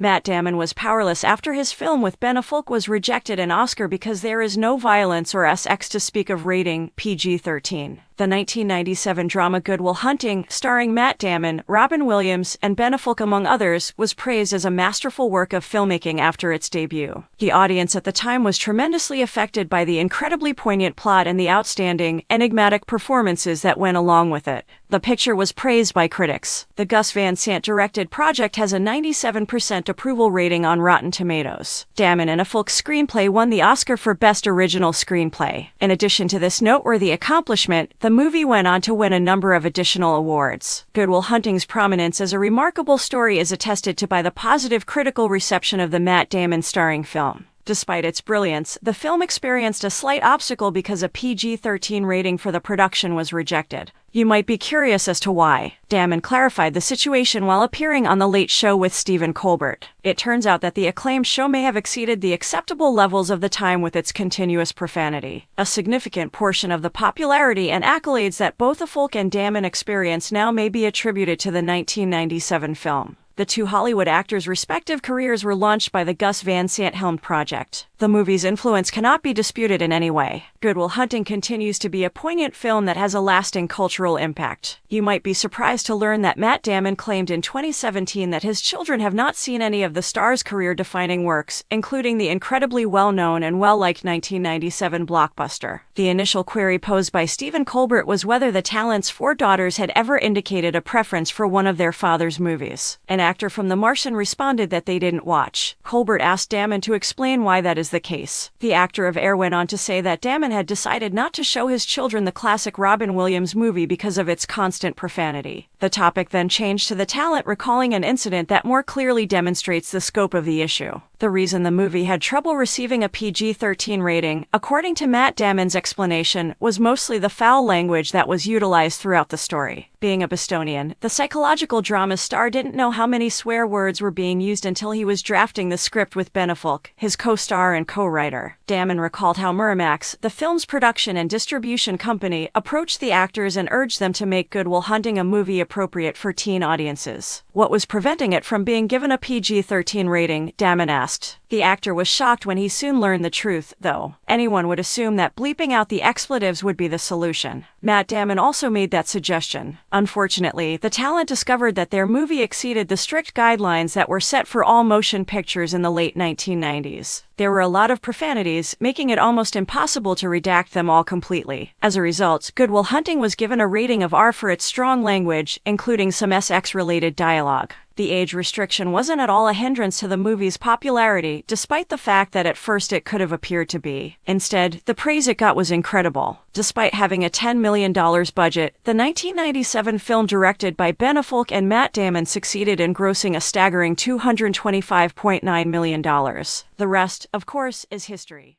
Matt Damon was powerless after his film with Ben Affleck was rejected an Oscar because there is no violence or sex to speak of, rating PG-13. The 1997 drama Good Will Hunting, starring Matt Damon, Robin Williams, and Ben Affleck among others, was praised as a masterful work of filmmaking after its debut. The audience at the time was tremendously affected by the incredibly poignant plot and the outstanding, enigmatic performances that went along with it. The picture was praised by critics. The Gus Van Sant-directed project has a 97% approval rating on Rotten Tomatoes. Damon and Affleck's screenplay won the Oscar for Best Original Screenplay. In addition to this noteworthy accomplishment, the movie went on to win a number of additional awards. Good Will Hunting's prominence as a remarkable story is attested to by the positive critical reception of the Matt Damon starring film. Despite its brilliance, the film experienced a slight obstacle because a PG-13 rating for the production was rejected. You might be curious as to why. Damon clarified the situation while appearing on The Late Show with Stephen Colbert. It turns out that the acclaimed show may have exceeded the acceptable levels of the time with its continuous profanity. A significant portion of the popularity and accolades that both Affleck and Damon experienced now may be attributed to the 1997 film. The two Hollywood actors' respective careers were launched by the Gus Van Sant-helmed project. The movie's influence cannot be disputed in any way. Good Will Hunting continues to be a poignant film that has a lasting cultural impact. You might be surprised to learn that Matt Damon claimed in 2017 that his children have not seen any of the star's career-defining works, including the incredibly well-known and well-liked 1997 blockbuster. The initial query posed by Stephen Colbert was whether the talent's four daughters had ever indicated a preference for one of their father's movies. An actor from The Martian responded that they didn't watch. Colbert asked Damon to explain why that is the case. The actor of Air went on to say that Damon had decided not to show his children the classic Robin Williams movie because of its constant profanity. The topic then changed to the talent recalling an incident that more clearly demonstrates the scope of the issue. The reason the movie had trouble receiving a PG-13 rating, according to Matt Damon's explanation, was mostly the foul language that was utilized throughout the story. Being a Bostonian, the psychological drama star didn't know how many swear words were being used until he was drafting the script with Ben Affleck, his co-star and co-writer. Damon recalled how Miramax, the film's production and distribution company, approached the actors and urged them to make Good Will Hunting a movie appropriate for teen audiences. What was preventing it from being given a PG-13 rating, Damon asked. The actor was shocked when he soon learned the truth, though. Anyone would assume that bleeping out the expletives would be the solution. Matt Damon also made that suggestion. Unfortunately, the talent discovered that their movie exceeded the strict guidelines that were set for all motion pictures in the late 1990s. There were a lot of profanities, making it almost impossible to redact them all completely. As a result, Good Will Hunting was given a rating of R for its strong language, including some sex-related dialogue. The age restriction wasn't at all a hindrance to the movie's popularity, despite the fact that at first it could have appeared to be. Instead, the praise it got was incredible. Despite having a $10 million budget, the 1997 film directed by Ben Affleck and Matt Damon succeeded in grossing a staggering $225.9 million. The rest, of course, is history.